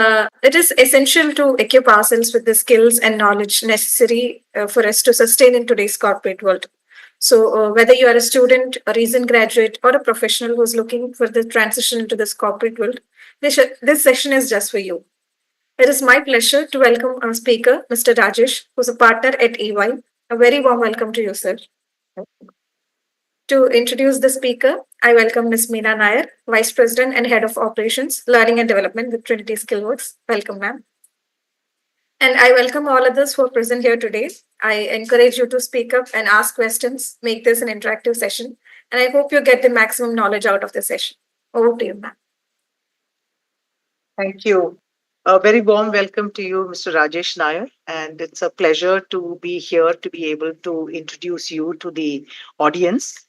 It is essential to equip ourselves with the skills and knowledge necessary for us to sustain in today's corporate world. So, whether you are a student, a recent graduate, or a professional who's looking for the transition into this corporate world, this session is just for you. It is my pleasure to welcome our speaker, Mr. Rajesh, who's a partner at EY. A very warm welcome to you, sir. To introduce the speaker, I welcome Ms. Meena Nair, Vice President and Head of Operations, Learning and Development with Trinity Skillworks. Welcome, ma'am. And I welcome all others who are present here today. I encourage you to speak up and ask questions, make this an interactive session, and I hope you get the maximum knowledge out of the session. Over to you, ma'am. Thank you. A very warm welcome to you, Mr. Rajesh Nair. And it's a pleasure to be here to be able to introduce you to the audience.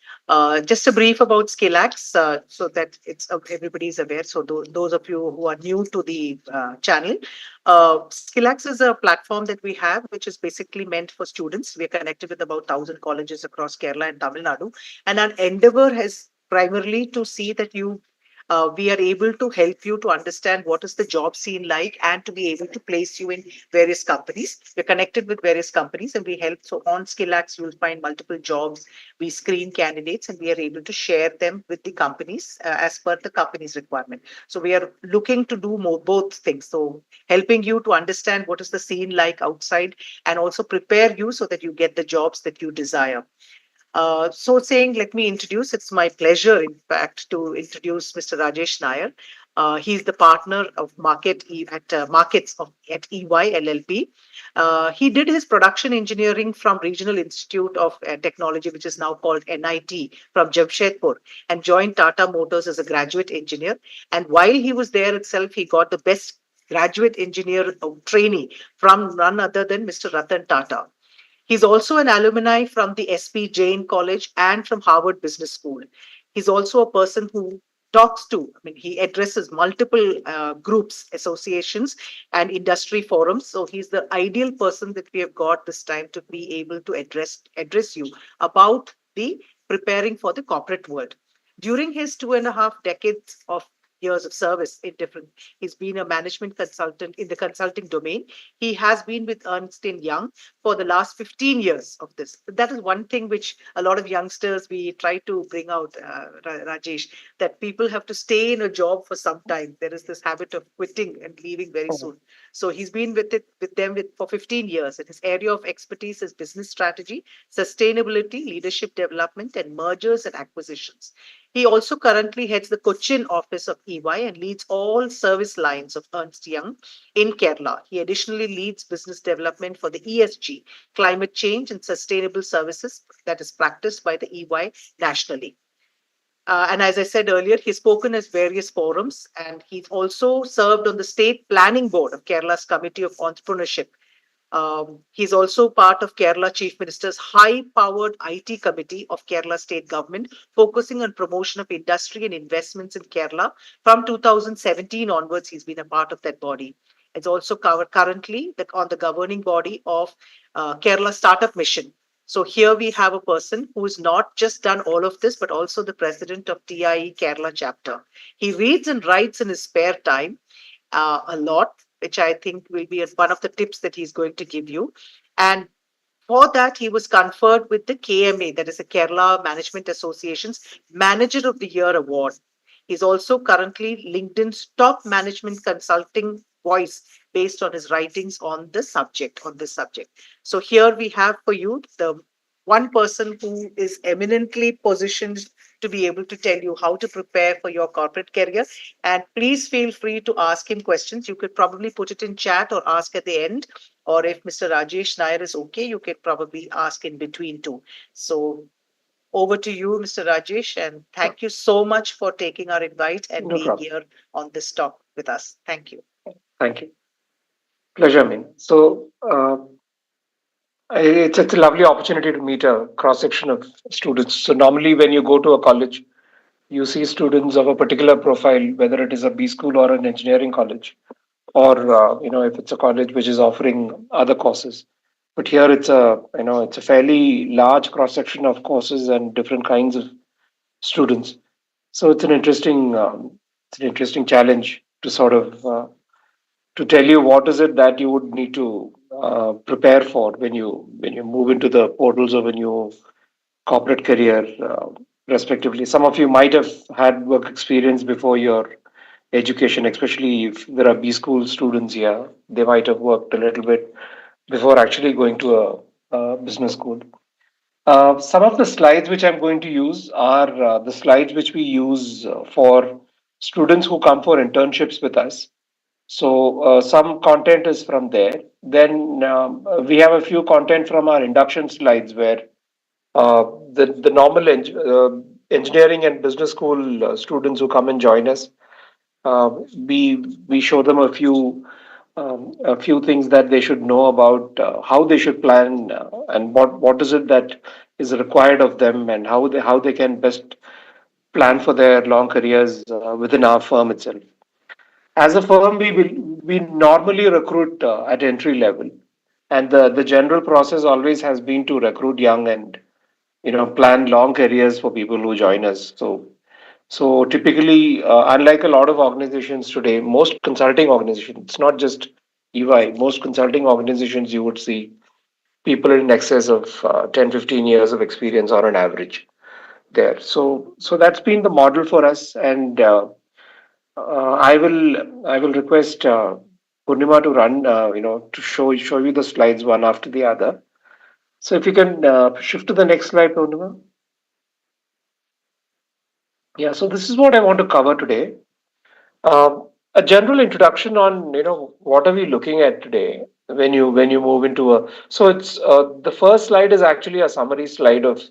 Just a brief about SkillActz so that everybody is aware. So those of you who are new to the channel, SkillActz is a platform that we have, which is basically meant for students. We are connected with about 1,000 colleges across Kerala and Tamil Nadu. And our endeavor has primarily to see that we are able to help you to understand what is the job scene like and to be able to place you in various companies. We're connected with various companies and we help. So on SkillActz, you'll find multiple jobs. We screen candidates and we are able to share them with the companies as per the company's requirement. So we are looking to do both things. So helping you to understand what is the scene like outside and also prepare you so that you get the jobs that you desire. Let me introduce, it's my pleasure, in fact, to introduce Mr. Rajesh Nair. He's the partner of Markets at EY LLP. He did his production engineering from Regional Institute of Technology, which is now called NIT, from Jamshedpur, and joined Tata Motors as a graduate engineer. And while he was there itself, he got the best graduate engineer trainee from none other than Mr. Ratan Tata. He's also an alumni from the SP Jain College and from Harvard Business School. He's also a person who he addresses multiple groups, associations, and industry forums. So he's the ideal person that we have got this time to be able to address you about the preparing for the corporate world. During his 2.5 decades of years of service in different, he's been a management consultant in the consulting domain. He has been with Ernst & Young for the last 15 years of this. That is one thing which a lot of youngsters, we try to bring out, Rajesh, that people have to stay in a job for some time. There is this habit of quitting and leaving very soon. So he's been with them for 15 years. And his area of expertise is business strategy, sustainability, leadership development, and mergers and acquisitions. He also currently heads the Cochin office of EY and leads all service lines of Ernst Young in Kerala. He additionally leads business development for the ESG, climate change and sustainable services that is practiced by the EY nationally. And as I said earlier, he's spoken at various forums and he's also served on the State Planning Board of Kerala's Committee of Entrepreneurship. He's also part of Kerala Chief Minister's high-powered IT committee of Kerala State Government, focusing on promotion of industry and investments in Kerala. From 2017 onwards, he's been a part of that body. It's also currently on the governing body of Kerala Startup Mission. So here we have a person who has not just done all of this, but also the president of TIE Kerala chapter. He reads and writes in his spare time a lot, which I think will be one of the tips that he's going to give you. And for that, he was conferred with the KMA, that is the Kerala Management Association's Manager of the Year Award. He's also currently LinkedIn's top management consulting voice based on his writings on this subject. So here we have for you the one person who is eminently positioned to be able to tell you how to prepare for your corporate career. And please feel free to ask him questions. You could probably put it in chat or ask at the end. Or if Mr. Rajesh Nair is okay, you could probably ask in between too. So over to you, Mr. Rajesh. And thank you so much for taking our invite and being here on this talk with us. Thank you. Thank you. Pleasure, Min. So it's a lovely opportunity to meet a cross section of students. So normally when you go to a college, you see students of a particular profile, whether it is a B school or an engineering college, or if it's a college which is offering other courses. But here it's a fairly large cross section of courses and different kinds of students. So it's an interesting challenge to sort of to tell you what is it that you would need to prepare for when you move into the portals of a new corporate career, respectively. Some of you might have had work experience before your education, especially if there are B school students here. They might have worked a little bit before actually going to a business school. Some of the slides which I'm going to use are the slides which we use for students who come for internships with us. So some content is from there. Then we have a few content from our induction slides where the normal engineering and business school students who come and join us, uh, we show them a few things that they should know about how they should plan and what is it that is required of them and how they can best plan for their long careers within our firm itself. As a firm, we normally recruit at entry level, and the general process always has been to recruit young and plan long careers for people who join us. So typically, unlike a lot of organizations today, most consulting organizations, it's not just EY, most consulting organizations you would see people in excess of 10, 15 years of experience on an average there. So that's been the model for us, and I will request Purnima to run, to show you the slides one after the other. So if you can shift to the next slide, Purnima. Yeah, so this is what I want to cover today. A general introduction on what are we looking at today when you move into a. So it's the first slide is actually a summary slide of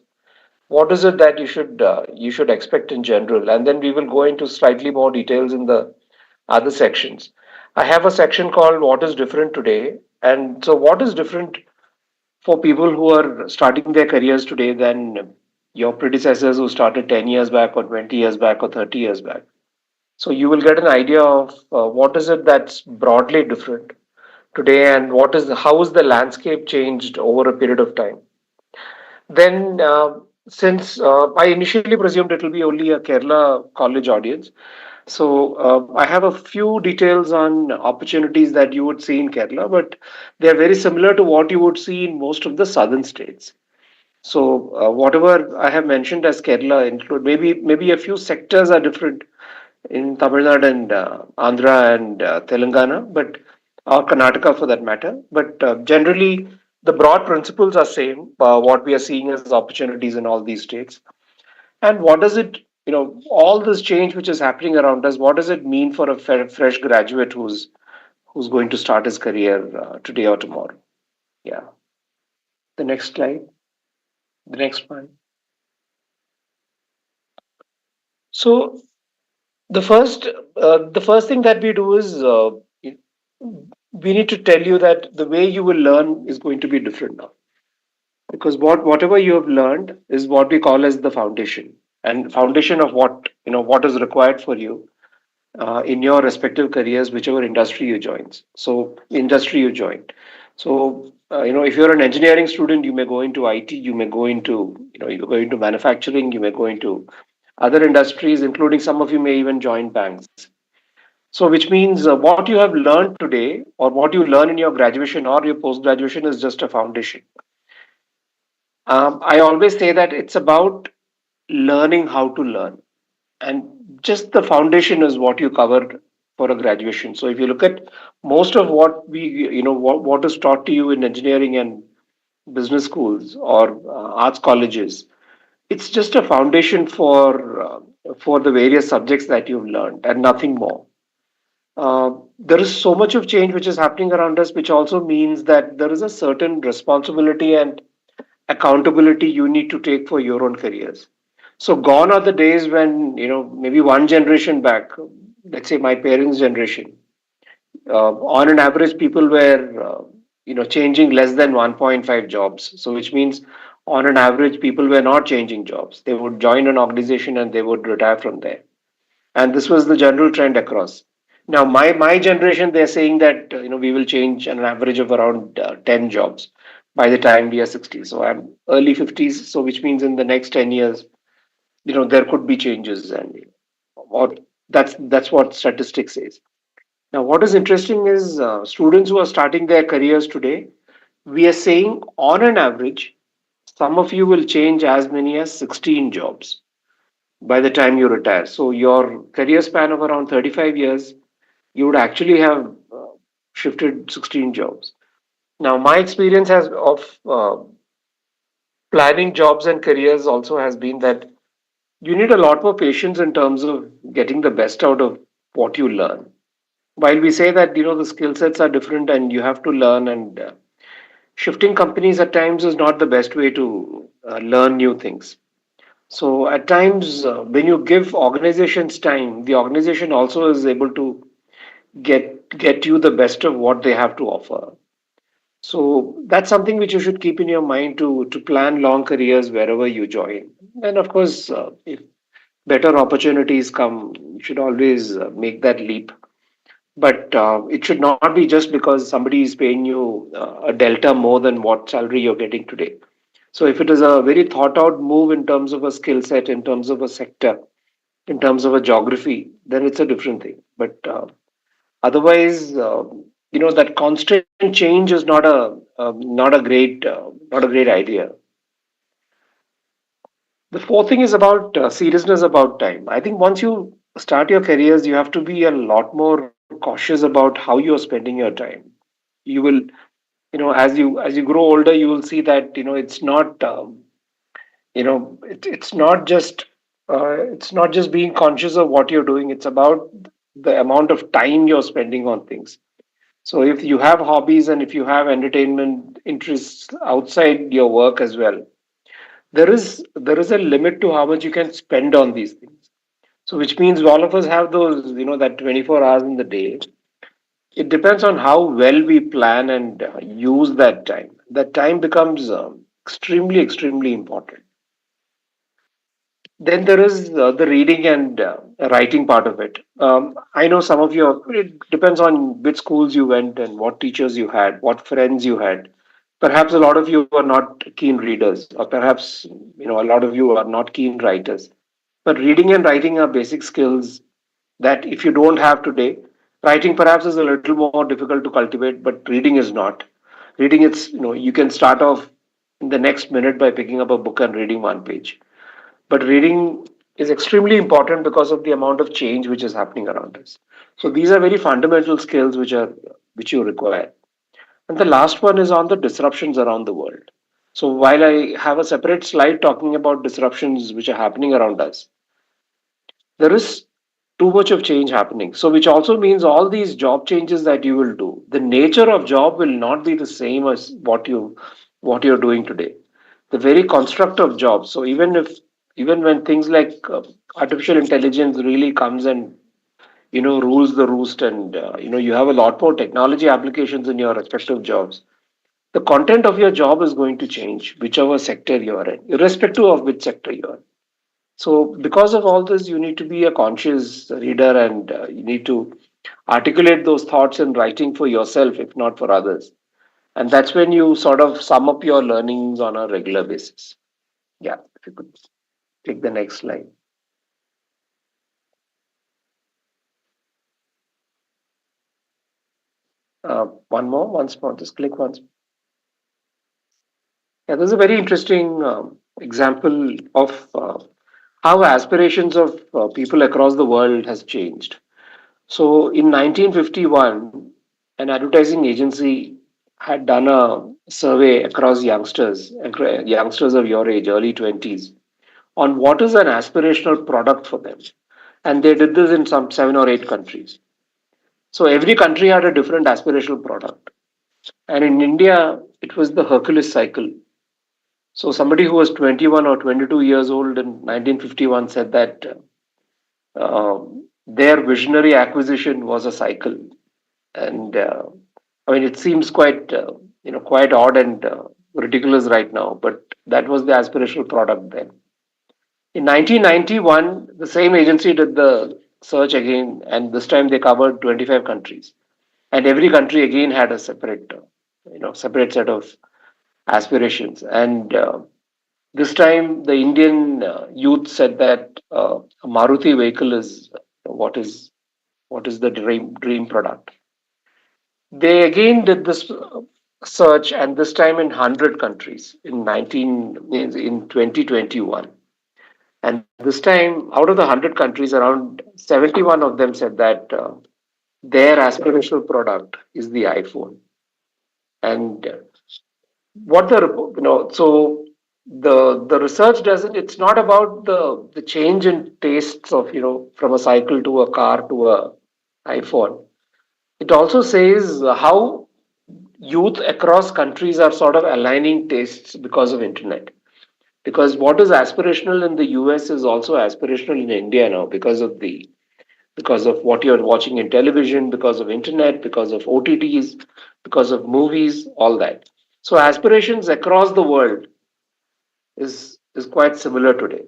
what is it that you should expect in general, and then we will go into slightly more details in the other sections. I have a section called what is different today, and so what is different for people who are starting their careers today than your predecessors who started 10 years back or 20 years back or 30 years back. So you will get an idea of what is it that's broadly different today, and how is the landscape changed over a period of time. Then, since I initially presumed it will be only a Kerala college audience, so I have a few details on opportunities that you would see in Kerala, but they are very similar to what you would see in most of the southern states. So whatever I have mentioned as Kerala include maybe a few sectors are different in Tamil Nadu and Andhra and Telangana, but or Karnataka for that matter. But generally, the broad principles are same. What we are seeing as opportunities in all these states, and what does it, all this change which is happening around us, what does it mean for a fresh graduate who's going to start his career today or tomorrow? Yeah. The next slide. The next one. So the first thing that we do is we need to tell you that the way you will learn is going to be different now, because whatever you have learned is what we call as the foundation, and foundation of what is required for you in your respective careers, whichever industry you join. So if you're an engineering student, you may go into IT, you may go into you go into manufacturing, you may go into other industries, including some of you may even join banks. So, which means what you have learned today, or what you learn in your graduation or your post graduation, is just a foundation. I always say that it's about learning how to learn, and just the foundation is what you covered for a graduation. So, if you look at most of what what is taught to you in engineering and business schools or arts colleges, it's just a foundation for the various subjects that you've learned, and nothing more. There is so much of change which is happening around us, which also means that there is a certain responsibility and accountability you need to take for your own careers. So gone are the days when, maybe one generation back, let's say my parents' generation, on an average, people were, changing less than 1.5 jobs. So which means on an average, people were not changing jobs. They would join an organization and they would retire from there, and this was the general trend across. Now my generation, they're saying that we will change an average of around 10 jobs by the time we are 60. So I'm early 50s, so which means in the next 10 years there could be changes, and or that's what statistics says. Now, what is interesting is students who are starting their careers today, we are saying on an average, some of you will change as many as 16 jobs by the time you retire. So, your career span of around 35 years, you would actually have shifted 16 jobs. Now, my experience has of planning jobs and careers also has been that you need a lot more patience in terms of getting the best out of what you learn. While we say that the skill sets are different and you have to learn, and shifting companies at times is not the best way to learn new things. So at times, when you give organizations time, the organization also is able to get you the best of what they have to offer. So that's something which you should keep in your mind to plan long careers wherever you join. And of course, if better opportunities come, you should always make that leap. But it should not be just because somebody is paying you a delta more than what salary you're getting today. So if it is a very thought out move in terms of a skill set, in terms of a sector, in terms of a geography, then it's a different thing. But otherwise, that constant change is not a great idea. The fourth thing is about seriousness about time. I think once you start your careers, you have to be a lot more cautious about how you are spending your time. You will, as you grow older, you will see that it's not, it's not just being conscious of what you're doing. It's about the amount of time you're spending on things. So if you have hobbies and if you have entertainment interests outside your work as well, there is a limit to how much you can spend on these things. So which means all of us have those, that 24 hours in the day. It depends on how well we plan and use that time. That time becomes extremely important. Then there is the reading and writing part of it. I know some of you, it depends on which schools you went and what teachers you had, what friends you had. Perhaps a lot of you are not keen readers, or perhaps a lot of you are not keen writers. But reading and writing are basic skills that if you don't have today, writing perhaps is a little more difficult to cultivate, but reading is not. Reading, it's you can start off in the next minute by picking up a book and reading one page. But reading is extremely important because of the amount of change which is happening around us. So these are very fundamental skills which you require. And the last one is on the disruptions around the world. So while I have a separate slide talking about disruptions which are happening around us, there is too much of change happening. So which also means all these job changes that you will do, the nature of job will not be the same as what you're doing today. The very construct of jobs. So even when things like artificial intelligence really comes and rules the roost, and you have a lot more technology applications in your respective jobs, the content of your job is going to change whichever sector you are in, irrespective of which sector you are in. So, because of all this, you need to be a conscious reader, and you need to articulate those thoughts in writing for yourself, if not for others. And that's when you sort of sum up your learnings on a regular basis. Yeah, if you could take the next slide. Once more, just click once. Yeah, there's a very interesting example of how aspirations of people across the world has changed. So in 1951, an advertising agency had done a survey across youngsters of your age, early 20s, on what is an aspirational product for them. And they did this in some 7 or 8 countries. So every country had a different aspirational product. And in India, it was the Hercules cycle. So somebody who was 21 or 22 years old in 1951 said that their visionary acquisition was a cycle. And I mean, it seems quite odd and ridiculous right now, but that was the aspirational product then. In 1991, the same agency did the search again, and this time they covered 25 countries, and every country again had a separate set of aspirations. And this time, the Indian youth said that a Maruti vehicle is what is What is the dream product? They again did this search, and this time in 100 countries in 2021. And this time, out of the 100 countries, around 71 of them said that their aspirational product is the iPhone. And what the so the research doesn't. It's not about the change in tastes of from a cycle to a car to a iPhone. It also says how youth across countries are sort of aligning tastes because of internet. Because what is aspirational in the US is also aspirational in India now because of what you're watching in television, because of internet, because of OTTs, because of movies, all that. So aspirations across the world is quite similar today.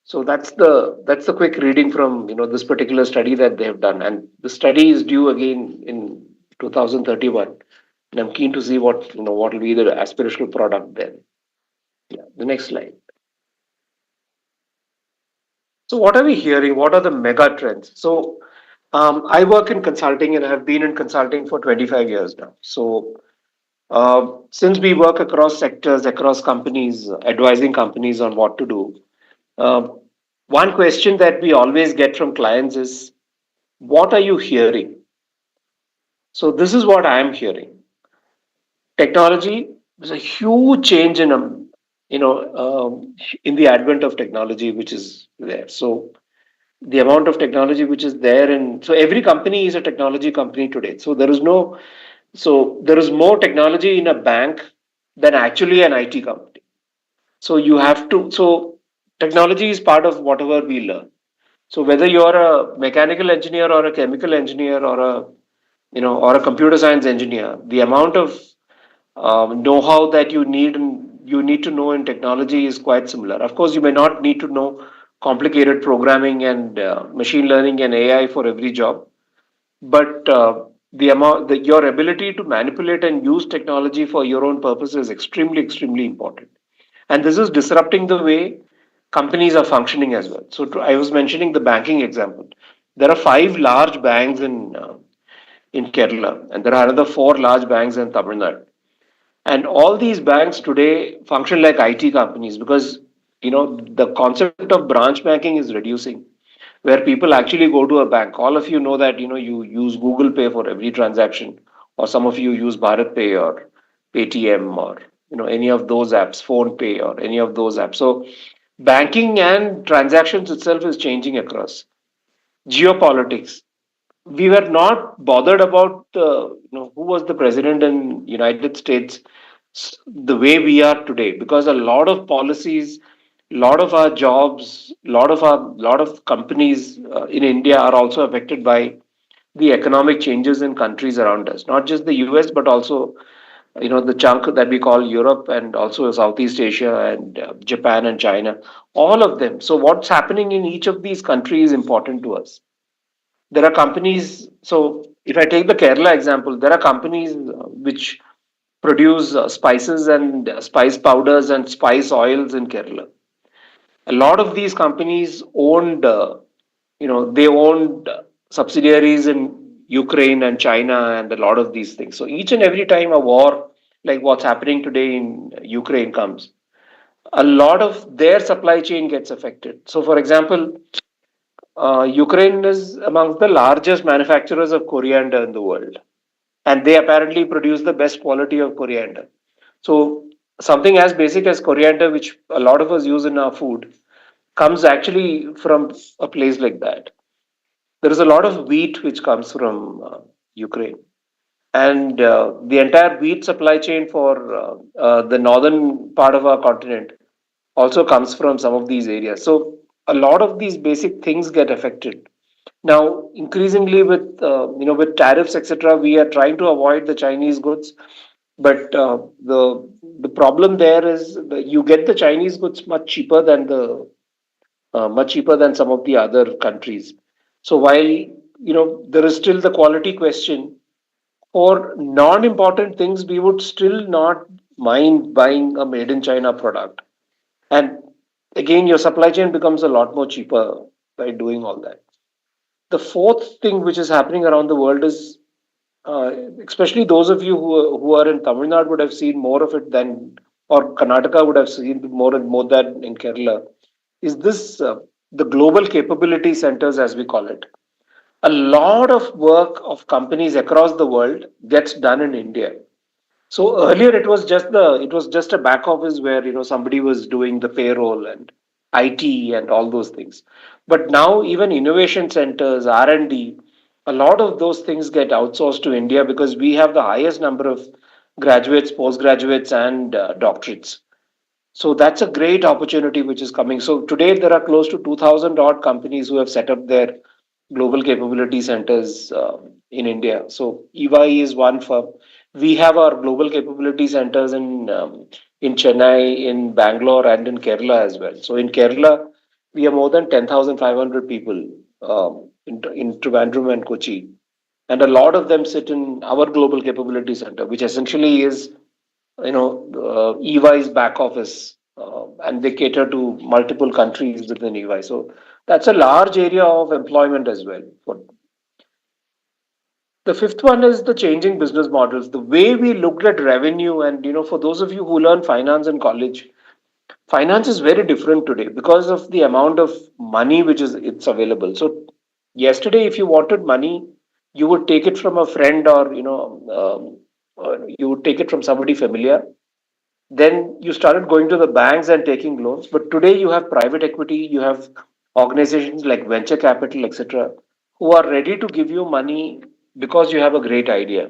So that's the quick reading from this particular study that they have done, and the study is due again in 2031, and I'm keen to see what will be the aspirational product then. Yeah, the next slide. So what are we hearing? What are the mega trends? So I work in consulting and have been in consulting for 25 years now. So since we work across sectors, across companies, advising companies on what to do, uh, one question that we always get from clients is, what are you hearing? So this is what I am hearing. Technology is a huge change you know, in the advent of technology, which is there. So the amount of technology which is there, and so every company is a technology company today. So there is more technology in a bank than actually an IT company. So you have to. So technology is part of whatever we learn. So whether you're a mechanical engineer or a chemical engineer or a computer science engineer, the amount of know-how that you need to know in technology is quite similar. Of course, you may not need to know complicated programming and machine learning and AI for every job, but your ability to manipulate and use technology for your own purpose is extremely important. And this is disrupting the way companies are functioning as well. So I was mentioning the banking example. There are five large banks in Kerala, and there are another four large banks in Tamil Nadu. And all these banks today function like IT companies because the concept of branch banking is reducing, where people actually go to a bank. All of you know that you use Google Pay for every transaction, or some of you use Bharat Pay or Paytm or any of those apps, Phone Pay or any of those apps. So banking and transactions itself is changing across. Geopolitics, we were not bothered about who was the president in United States the way we are today, because a lot of policies, lot of our jobs, lot of companies in India are also affected by the economic changes in countries around us, not just the US but also the chunk that we call Europe, and also Southeast Asia and Japan and China, all of them. So what's happening in each of these countries is important to us. There are companies. So if I take the Kerala example, there are companies which produce spices and spice powders and spice oils in Kerala. A lot of these companies they owned subsidiaries in Ukraine and China and a lot of these things. So each and every time a war like what's happening today in Ukraine comes, a lot of their supply chain gets affected. So for example, Ukraine is amongst the largest manufacturers of coriander in the world, and they apparently produce the best quality of coriander. So, something as basic as coriander, which a lot of us use in our food, comes actually from a place like that. There is a lot of wheat which comes from Ukraine, and the entire wheat supply chain for the northern part of our continent also comes from some of these areas. So, a lot of these basic things get affected. Now, increasingly with tariffs etc., we are trying to avoid the Chinese goods, but the problem there is that you get the Chinese goods much cheaper than some of the other countries. So while there is still the quality question, for non-important things we would still not mind buying a made in China product, and again your supply chain becomes a lot more cheaper by doing all that. The fourth thing which is happening around the world is, uh, especially those of you who are in Tamil Nadu would have seen more of it than, or Karnataka would have seen more than in Kerala, is this the global capability centers, as we call it. A lot of work of companies across the world gets done in India. So earlier it was just a back office where somebody was doing the payroll and IT and all those things. But now even innovation centers, R&D, a lot of those things get outsourced to India because we have the highest number of graduates, postgraduates, and doctorates. So that's a great opportunity which is coming. So today there are close to 2,000 odd companies who have set up their global capability centers in India. So EY is one firm. We have our global capability centers in Chennai, in Bangalore, and in Kerala as well. So in Kerala, we have more than 10,500 people in Trivandrum and Kochi, and a lot of them sit in our global capability center, which essentially is EY's back office, and they cater to multiple countries within EY. So that's a large area of employment as well. The fifth one is the changing business models. The way we looked at revenue, and for those of you who learn finance in college, finance is very different today because of the amount of money which is it's available. So yesterday, if you wanted money, you would take it from a friend, or or you would take it from somebody familiar. Then you started going to the banks and taking loans. But today you have private equity, you have organizations like venture capital, etc., who are ready to give you money because you have a great idea.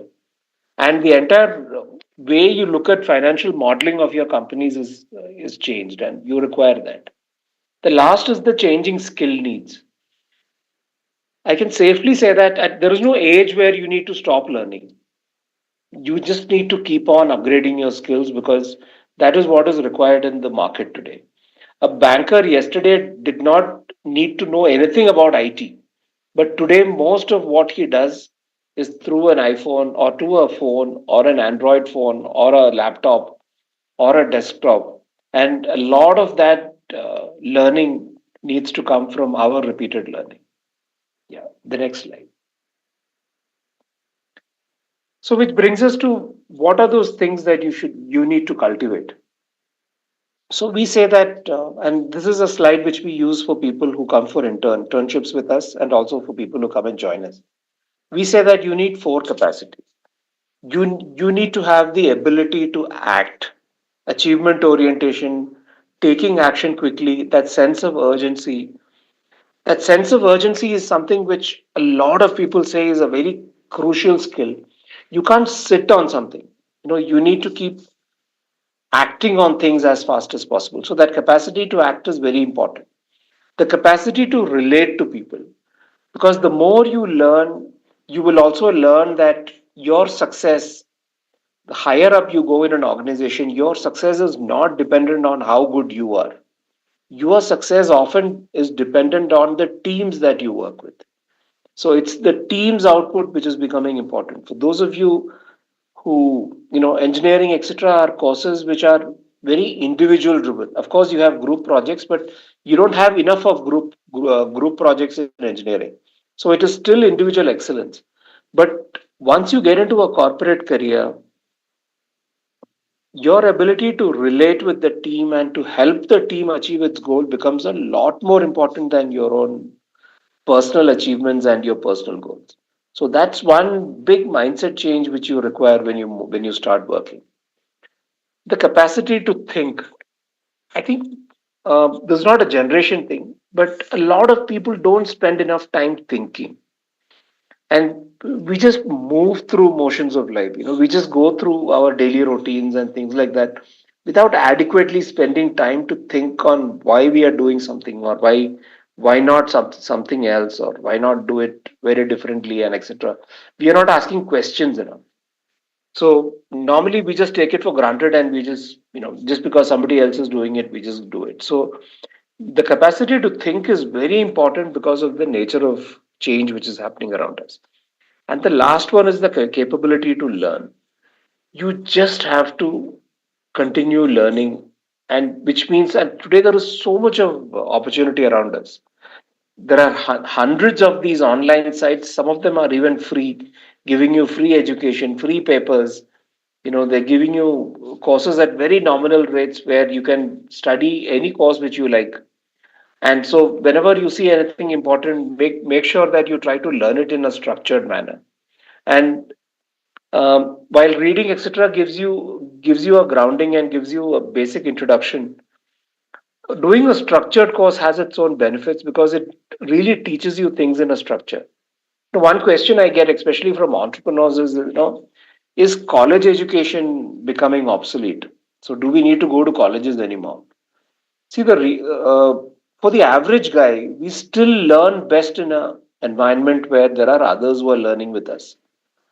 And the entire way you look at financial modeling of your companies is changed, and you require that. The last is the changing skill needs. I can safely say that there is no age where you need to stop learning. You just need to keep on upgrading your skills because that is what is required in the market today. A banker yesterday did not need to know anything about IT, but today most of what he does is through an iPhone or to a phone or an Android phone or a laptop or a desktop. And a lot of that learning needs to come from our repeated learning. Yeah, the next slide. So, which brings us to what are those things that you need to cultivate. So we say that, and this is a slide which we use for people who come for internships with us, and also for people who come and join us. We say that you need four capacities. You need to have the ability to act, achievement orientation, taking action quickly, that sense of urgency. That sense of urgency is something which a lot of people say is a very crucial skill. You can't sit on something. You need to keep acting on things as fast as possible. So that capacity to act is very important. The capacity to relate to people, because the more you learn, you will also learn that your success, the higher up you go in an organization, your success is not dependent on how good you are. Your success often is dependent on the teams that you work with. So it's the team's output which is becoming important. For those of you who, engineering, etc., are courses which are very individual driven. Of course, you have group projects, but you don't have enough of group projects in engineering. So it is still individual excellence. But once you get into a corporate career, your ability to relate with the team and to help the team achieve its goal becomes a lot more important than your own personal achievements and your personal goals. So that's one big mindset change which you require when you start working. The capacity to think. I think this is not a generation thing, but a lot of people don't spend enough time thinking, and we just move through motions of life. We just go through our daily routines and things like that without adequately spending time to think on why we are doing something, or why not something else, or why not do it very differently, and etc. We are not asking questions enough. So normally we just take it for granted, and we just, just because somebody else is doing it, we just do it. So the capacity to think is very important because of the nature of change which is happening around us. And the last one is the capability to learn. You just have to continue learning, and which means that today there is so much of opportunity around us. There are hundreds of these online sites. Some of them are even free, giving you free education, free papers. They're giving you courses at very nominal rates where you can study any course which you like. And so whenever you see anything important, make sure that you try to learn it in a structured manner. And while reading, etc., gives you a grounding and gives you a basic introduction, doing a structured course has its own benefits because it really teaches you things in a structure. One question I get, especially from entrepreneurs, is college education becoming obsolete? So, do we need to go to colleges anymore? See, for the average guy, we still learn best in a environment where there are others who are learning with us.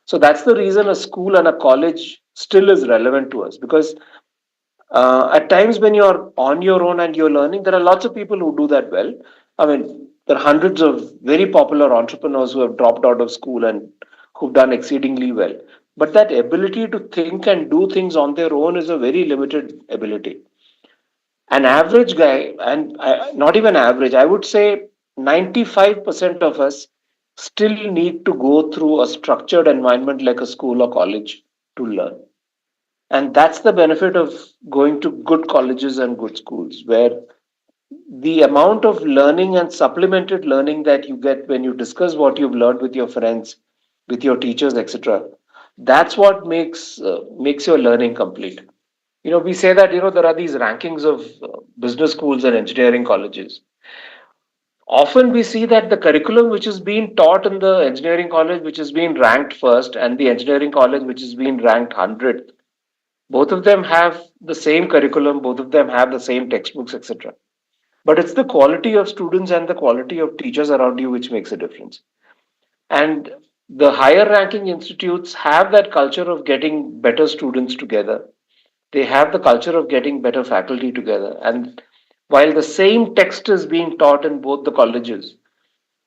So that's the reason a school and a college still is relevant to us, because at times when you're on your own and you're learning, there are lots of people who do that well. I mean, there are hundreds of very popular entrepreneurs who have dropped out of school and who've done exceedingly well. But that ability to think and do things on their own is a very limited ability. An average guy, and not even average, I would say 95% of us still need to go through a structured environment like a school or college to learn. And that's the benefit of going to good colleges and good schools, where the amount of learning and supplemented learning that you get when you discuss what you've learned with your friends, with your teachers, etc., that's what makes your learning complete. We say that there are these rankings of business schools and engineering colleges. Often we see that the curriculum which is being taught in the engineering college, which is being ranked first, and the engineering college which is being ranked 100th, both of them have the same curriculum, both of them have the same textbooks, etc. But it's the quality of students and the quality of teachers around you which makes a difference. And the higher ranking institutes have that culture of getting better students together. They have the culture of getting better faculty together. And while the same text is being taught in both the colleges,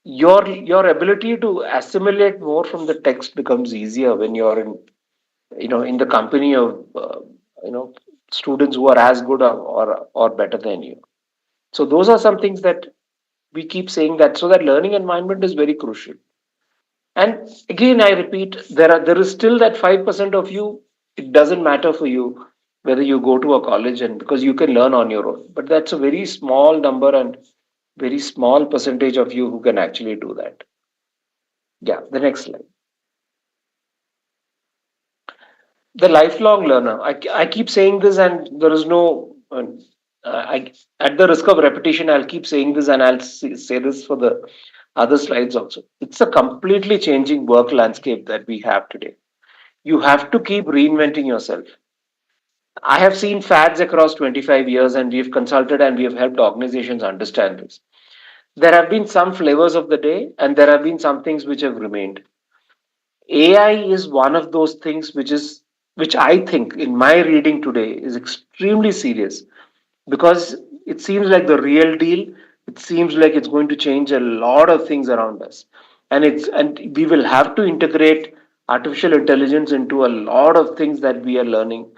your ability to assimilate more from the text becomes easier when you're in the company of you know students who are as good or better than you. So those are some things that we keep saying, that so that learning environment is very crucial. And again, I repeat, there is still that 5% of you. It doesn't matter for you whether you go to a college, and because you can learn on your own. But that's a very small number and very small percentage of you who can actually do that. Yeah, the next slide. The lifelong learner. I keep saying this, and there is no. At the risk of repetition, I'll keep saying this, and I'll say this for the other slides also. It's a completely changing work landscape that we have today. You have to keep reinventing yourself. I have seen fads across 25 years, and we've consulted and we have helped organizations understand this. There have been some flavors of the day, and there have been some things which have remained. AI is one of those things which I think, in my reading today, is extremely serious, because it seems like the real deal. It seems like it's going to change a lot of things around us, and we will have to integrate artificial intelligence into a lot of things that we are learning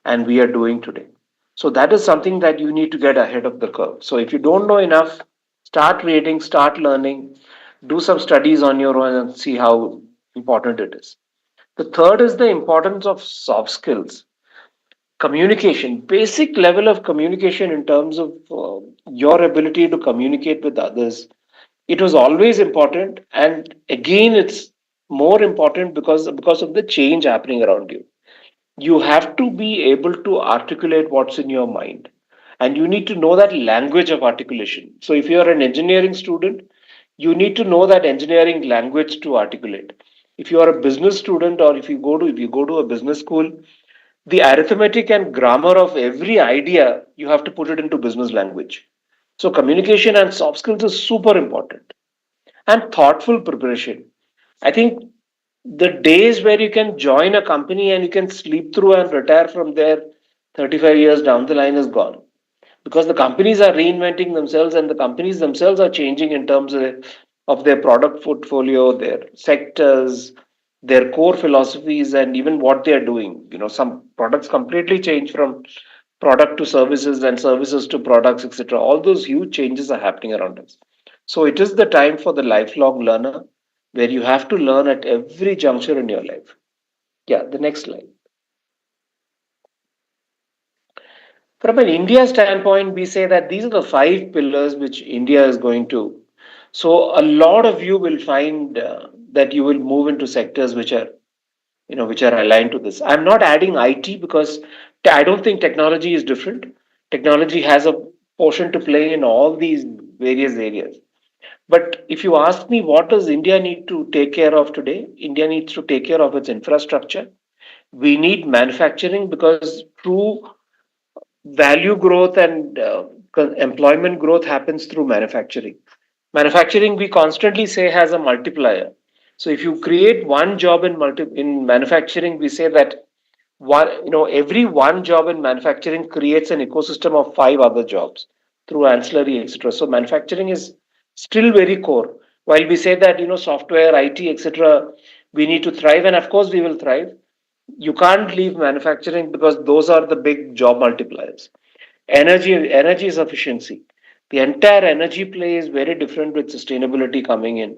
and we are doing today. So that is something that you need to get ahead of the curve. So if you don't know enough, start reading, start learning, do some studies on your own and see how important it is. The third is the importance of soft skills. Communication, basic level of communication in terms of your ability to communicate with others. It was always important, and again, it's more important because of the change happening around you. You have to be able to articulate what's in your mind, and you need to know that language of articulation. So if you're an engineering student, you need to know that engineering language to articulate. If you are a business student, or if you go to a business school, the arithmetic and grammar of every idea, you have to put it into business language. So communication and soft skills is super important. And thoughtful preparation. I think the days where you can join a company and you can sleep through and retire from there 35 years down the line is gone, because the companies are reinventing themselves and the companies themselves are changing in terms of their product portfolio, their sectors, their core philosophies, and even what they are doing. Some products completely change from product to services and services to products, etc. All those huge changes are happening around us. So it is the time for the lifelong learner where you have to learn at every juncture in your life. Yeah, the next slide. From an India standpoint, we say that these are the five pillars which India is going to. So a lot of you will find that you will move into sectors which are aligned to this. I'm not adding IT because I don't think technology is different. Technology has a portion to play in all these various areas. But if you ask me, what does India need to take care of today? India needs to take care of its infrastructure. We need manufacturing because true value growth and employment growth happens through manufacturing. Manufacturing, we constantly say, has a multiplier. So if you create one job in manufacturing, we say that every one job in manufacturing creates an ecosystem of five other jobs through ancillary, etc. So manufacturing is still very core. While we say that software, IT, etc., we need to thrive, and of course we will thrive. You can't leave manufacturing because those are the big job multipliers. Energy is efficiency. The entire energy play is very different with sustainability coming in.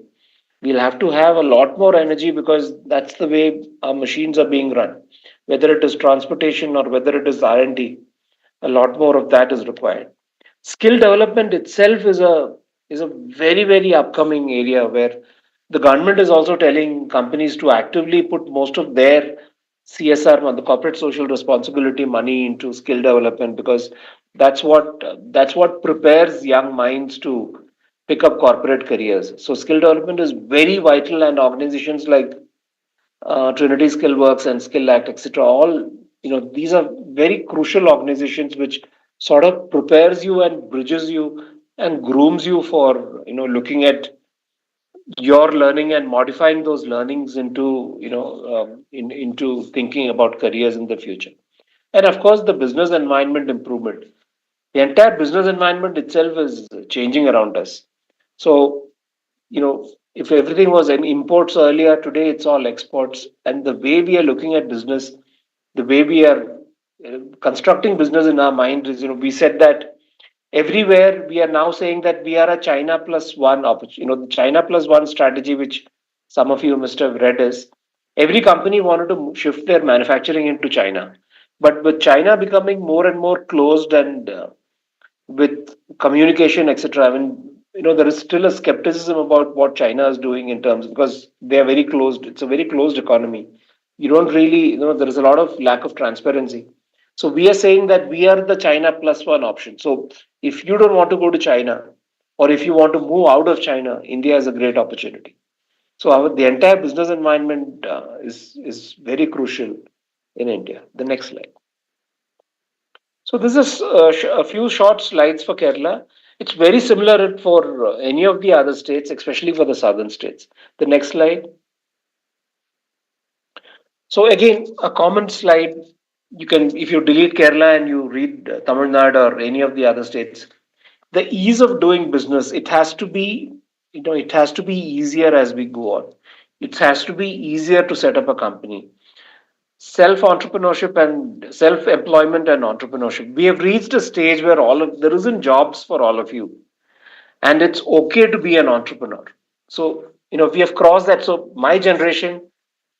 We'll have to have a lot more energy because that's the way our machines are being run. Whether it is transportation or whether it is R&D, a lot more of that is required. Skill development itself is a very very upcoming area where the government is also telling companies to actively put most of their CSR, the corporate social responsibility money, into skill development because that's what prepares young minds to pick up corporate careers. So skill development is very vital, and organizations like Trinity Skillworks and SkillActz, etc. All these are very crucial organizations which sort of prepares you and bridges you and grooms you for looking at your learning and modifying those learnings into thinking about careers in the future. And of course, the business environment improvement. The entire business environment itself is changing around us. So if everything was in imports earlier, today it's all exports. And the way we are looking at business, the way we are constructing business in our mind is, we said that everywhere we are now saying that we are a China plus one opportunity. The China plus one strategy, which some of you must have read, is every company wanted to shift their manufacturing into China. But with China becoming more and more closed and with communication, etc. I mean, there is still a skepticism about what China is doing in terms because they are very closed. It's a very closed economy. You don't really, there is a lot of lack of transparency. So we are saying that we are the China plus one option. So if you don't want to go to China, or if you want to move out of China, India is a great opportunity. So the entire business environment is very crucial in India. The next slide. So this is a few short slides for Kerala. It's very similar for any of the other states, especially for the southern states. The next slide. So again, a common slide. You can, if you delete Kerala and you read Tamil Nadu or any of the other states, the ease of doing business, it has to be easier as we go on. It has to be easier to set up a company. Self entrepreneurship and self employment and entrepreneurship. We have reached a stage where there isn't jobs for all of you, and it's okay to be an entrepreneur. So we have crossed that. So my generation,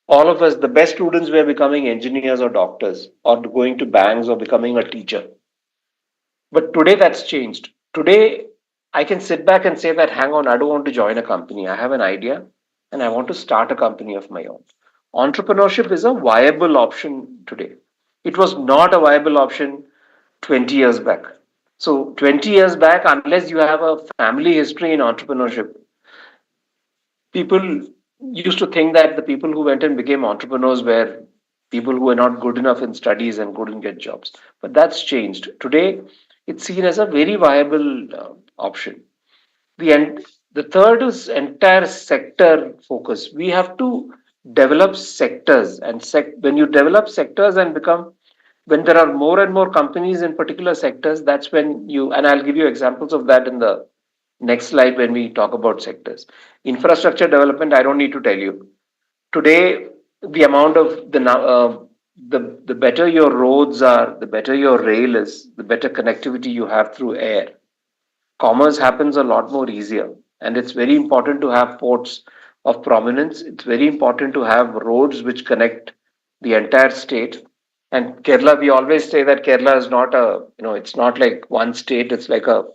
all of us, the best students were becoming engineers or doctors or going to banks or becoming a teacher. But today that's changed. Today I can sit back and say that, hang on, I don't want to join a company. I have an idea and I want to start a company of my own. Entrepreneurship is a viable option today. It was not a viable option 20 years back. So 20 years back, unless you have a family history in entrepreneurship, people used to think that the people who went and became entrepreneurs were people who were not good enough in studies and couldn't get jobs. But that's changed. Today, it's seen as a very viable option. The third is entire sector focus. We have to develop sectors, and when you develop sectors and when there are more and more companies in particular sectors, that's when and I'll give you examples of that in the next slide when we talk about sectors. Infrastructure development, I don't need to tell you. Today, the amount of the better your roads are, the better your rail is, the better connectivity you have through air. Commerce happens a lot more easier. And it's very important to have ports of prominence. It's very important to have roads which connect the entire state. And Kerala, we always say that Kerala is not it's not like one state, it's like a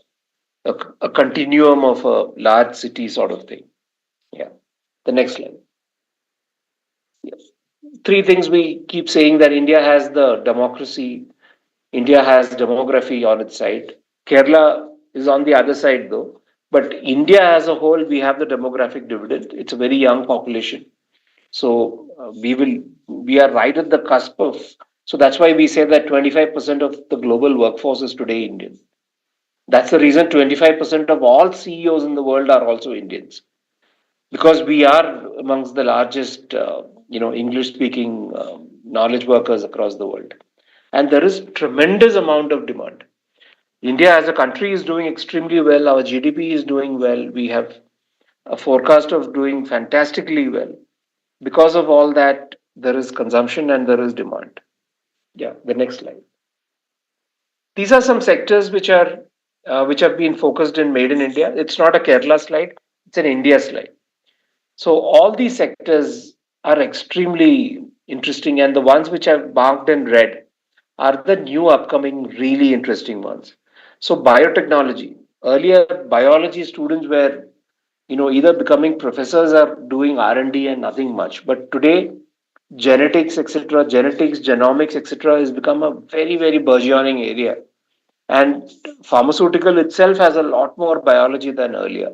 continuum of a large city sort of thing. Yeah. The next slide. Yeah. Three things we keep saying: that India has the democracy, India has demography on its side. Kerala is on the other side though. But India as a whole, we have the demographic dividend. It's a very young population. So we are right at the cusp of, so that's why we say that 25% of the global workforce is today Indian. That's the reason 25% of all CEOs in the world are also Indians, because we are amongst the largest, English speaking knowledge workers across the world. And there is tremendous amount of demand. India as a country is doing extremely well. Our GDP is doing well. We have a forecast of doing fantastically well. Because of all that, there is consumption and there is demand. Yeah, the next slide. These are some sectors which have been focused in Made in India. It's not a Kerala slide; it's an India slide. So all these sectors are extremely interesting, and the ones which I've marked in red are the new upcoming really interesting ones. So biotechnology. Earlier, biology students were, either becoming professors or doing R&D and nothing much. But today, genetics, genomics, etc., has become a very, very burgeoning area. And pharmaceutical itself has a lot more biology than earlier.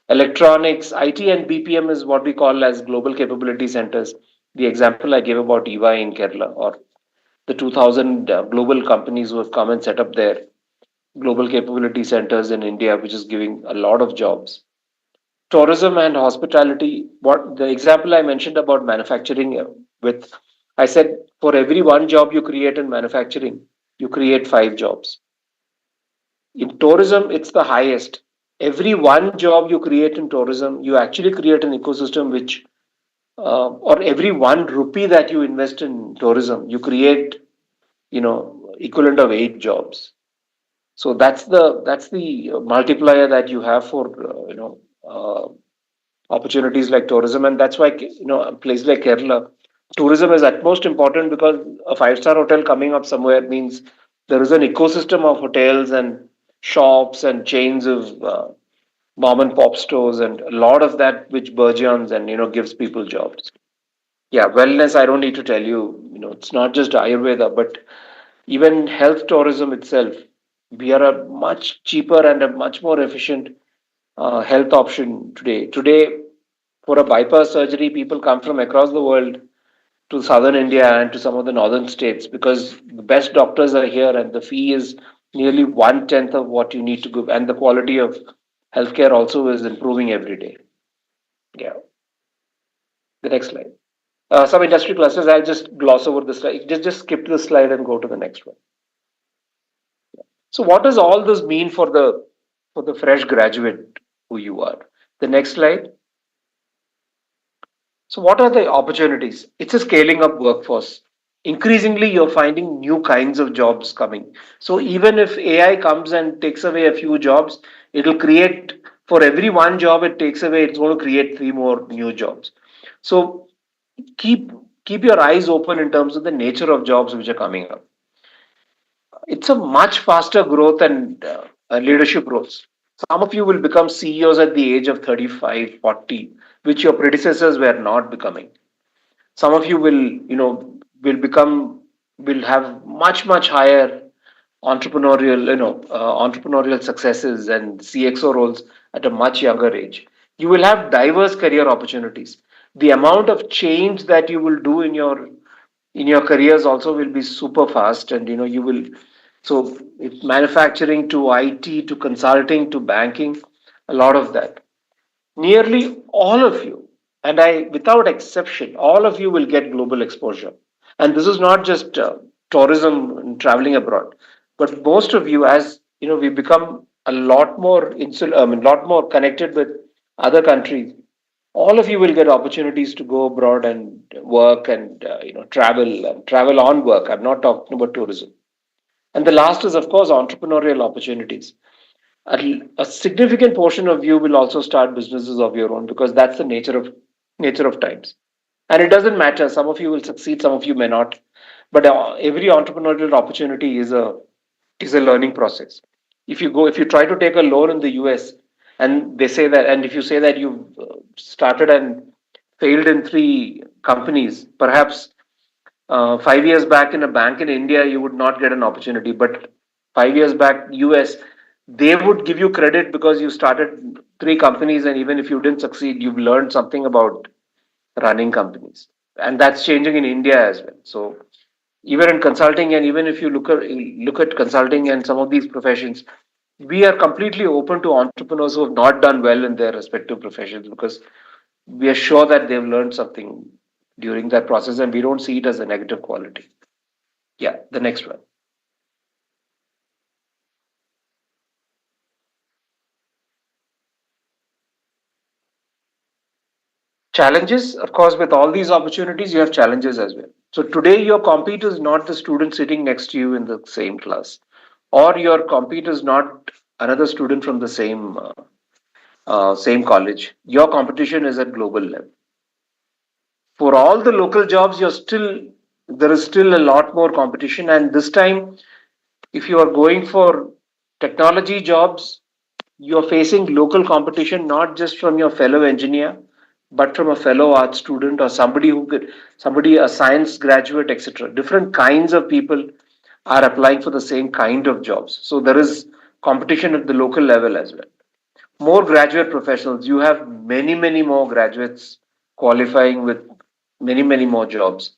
Electronics, IT, and BPM is what we call as global capability centers. The example I gave about EY in Kerala, or the 2000 global companies who have come and set up their global capability centers in India, which is giving a lot of jobs. Tourism and hospitality, what the example I mentioned about manufacturing, with, I said, for every one job you create in manufacturing, you create five jobs. In tourism, it's the highest. Every one job you create in tourism, you actually create an ecosystem which, or every one rupee that you invest in tourism, you create, equivalent of eight jobs. So that's the multiplier that you have for, opportunities like tourism, and that's why, a place like Kerala, tourism is at most important, because a five-star hotel coming up somewhere means there is an ecosystem of hotels and shops and chains of mom and pop stores and a lot of that which burgeons and gives people jobs. Yeah, wellness, I don't need to tell you, it's not just Ayurveda, but even health tourism itself. We are a much cheaper and a much more efficient health option today. Today, for a bypass surgery, people come from across the world to southern India and to some of the northern states, because the best doctors are here and the fee is nearly one tenth of what you need to give, and the quality of healthcare also is improving every day. Yeah, the next slide. Some industry clusters. I'll just gloss over the slide. Just skip the slide and go to the next one. So, what does all this mean for the fresh graduate who you are? The next slide. So, what are the opportunities? It's a scaling up workforce. Increasingly, you're finding new kinds of jobs coming. So, even if AI comes and takes away a few jobs, it'll create, for every one job it takes away, it's going to create three more new jobs. So, keep keep your eyes open in terms of the nature of jobs which are coming up. It's a much faster growth and leadership roles. Some of you will become CEOs at the age of 35, 40, which your predecessors were not becoming. Some of you will become, will have much higher entrepreneurial successes and CXO roles at a much younger age. You will have diverse career opportunities. The amount of change that you will do in your careers also will be super fast, and you will, so if manufacturing to IT to consulting to banking, a lot of that. Nearly all of you, and I, without exception, all of you will get global exposure. And this is not just tourism and traveling abroad, but most of you, as we become a lot more lot more connected with other countries. All of you will get opportunities to go abroad and work and travel on work. I'm not talking about tourism. And the last is, of course, entrepreneurial opportunities. A significant portion of you will also start businesses of your own, because that's the nature of times. And it doesn't matter. Some of you will succeed, some of you may not. But every entrepreneurial opportunity is a learning process. If you try to take a loan in the US, and they say that, and if you say that you've started and failed in three companies, perhaps 5 years back in a bank in India, you would not get an opportunity. But 5 years back, US, they would give you credit because you started three companies, and even if you didn't succeed, you've learned something about running companies. And that's changing in India as well. So even in consulting, and even if you look at consulting and some of these professions, we are completely open to entrepreneurs who have not done well in their respective professions, because we are sure that they've learned something during that process, and we don't see it as a negative quality. Yeah, the next one. Challenges, of course, with all these opportunities, you have challenges as well. So today, your compete is not the student sitting next to you in the same class, or your compete is not another student from the same college. Your competition is at global level. For all the local jobs, there is still a lot more competition, and this time, if you are going for technology jobs, you're facing local competition, not just from your fellow engineer, but from a fellow art student, or somebody, a science graduate, etc. Different kinds of people are applying for the same kind of jobs. So there is competition at the local level as well. More graduate professionals. You have many more graduates qualifying with many more jobs.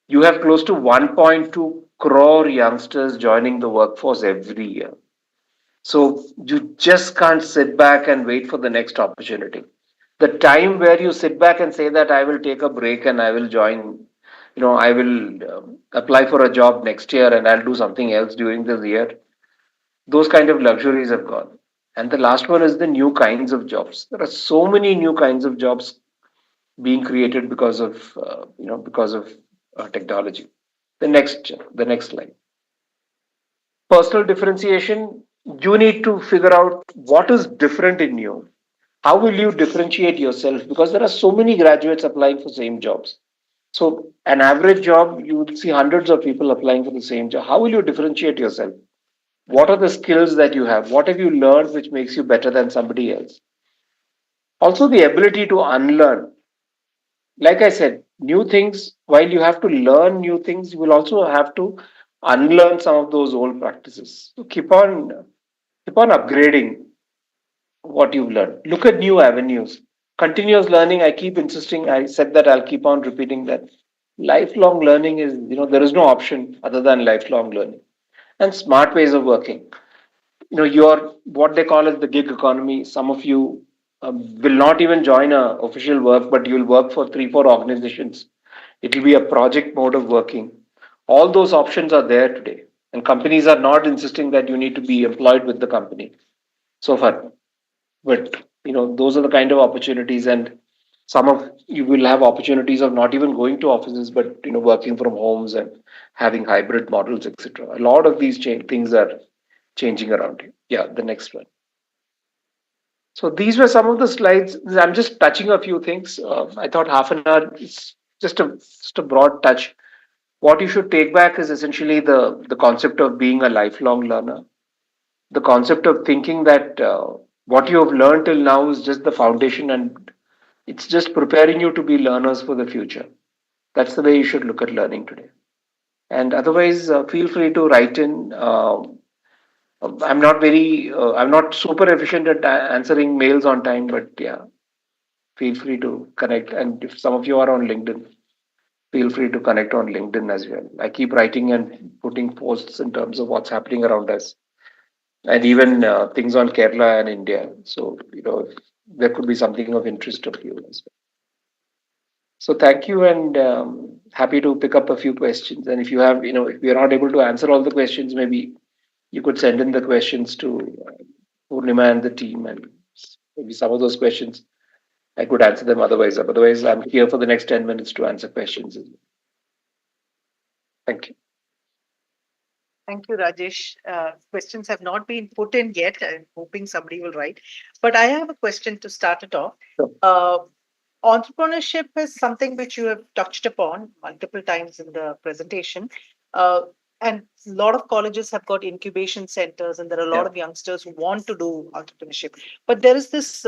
You have close to 1.2 crore youngsters joining the workforce every year. So you just can't sit back and wait for the next opportunity. The time where you sit back and say that I will take a break and I will join, I will apply for a job next year and I'll do something else during this year, those kind of luxuries have gone. And the last one is the new kinds of jobs. There are so many new kinds of jobs being created because of technology. The next slide. Personal differentiation. You need to figure out what is different in you. How will you differentiate yourself? Because there are so many graduates applying for same jobs. So an average job, you will see hundreds of people applying for the same job. How will you differentiate yourself? What are the skills that you have? What have you learned which makes you better than somebody else? Also, the ability to unlearn. Like I said, new things, while you have to learn new things, you will also have to unlearn some of those old practices. So keep on upgrading what you've learned. Look at new avenues. Continuous learning, I keep insisting, I said that I'll keep on repeating that. Lifelong learning is, there is no option other than lifelong learning. And smart ways of working. You're what they call as the gig economy. Some of you will not even join a official work, but you'll work for 3 4 organizations. It will be a project mode of working. All those options are there today, and companies are not insisting that you need to be employed with the company so far. But those are the kind of opportunities, and some of you will have opportunities of not even going to offices, but working from homes and having hybrid models, etc. A lot of these things are changing around you. Yeah, the next one. So these were some of the slides. I'm just touching a few things. I thought half an hour is just a broad touch. What you should take back is essentially the concept of being a lifelong learner, the concept of thinking that what you have learned till now is just the foundation, and it's just preparing you to be learners for the future. That's the way you should look at learning today. And otherwise, feel free to write in. I'm not super efficient at answering mails on time, but yeah, feel free to connect. And if some of you are on LinkedIn, feel free to connect on LinkedIn as well. I keep writing and putting posts in terms of what's happening around us, and even things on Kerala and India. So, there could be something of interest of you as well. So thank you, and happy to pick up a few questions. And if you have, if we are not able to answer all the questions, maybe you could send in the questions to Purnima and the team, and maybe some of those questions I could answer them Otherwise, I'm here for the next 10 minutes to answer questions. Thank you. Thank you, Rajesh. Questions have not been put in yet. I'm hoping somebody will write. But I have a question to start it off. Sure. Uh, Entrepreneurship is something which you have touched upon multiple times in the presentation. Uh, and a lot of colleges have got incubation centers, and there are a lot Yeah. of youngsters who want to do entrepreneurship. But there is this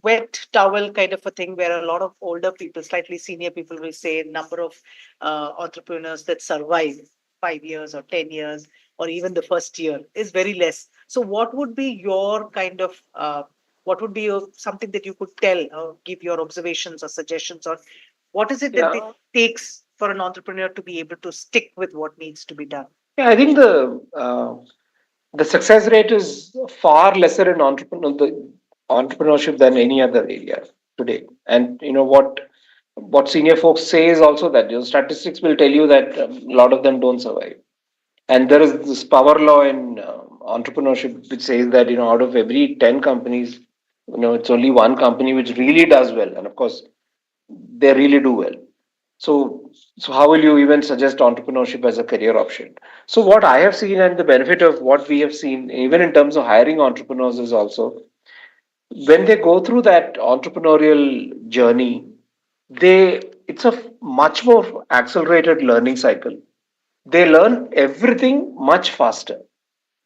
wet towel kind of a thing where a lot of older people, slightly senior people, will say number of entrepreneurs that survive 5 years or 10 years or even the first year is very less. So, what would be your kind of what would be something that you could tell or give your observations or suggestions on what is it that it Yeah. takes for an entrepreneur to be able to stick with what needs to be done? Yeah, I think the success rate is far lesser in entrepreneurship than any other area today. And what senior folks say is also that statistics will tell you that a lot of them don't survive. And there is this power law in entrepreneurship which says that out of every 10 companies, it's only one company which really does well, and of course they really do well. So, so how will you even suggest entrepreneurship as a career option? So, what I have seen and the benefit of what we have seen, even in terms of hiring entrepreneurs, is also when they go through that entrepreneurial journey, it's a much more accelerated learning cycle. They learn everything much faster.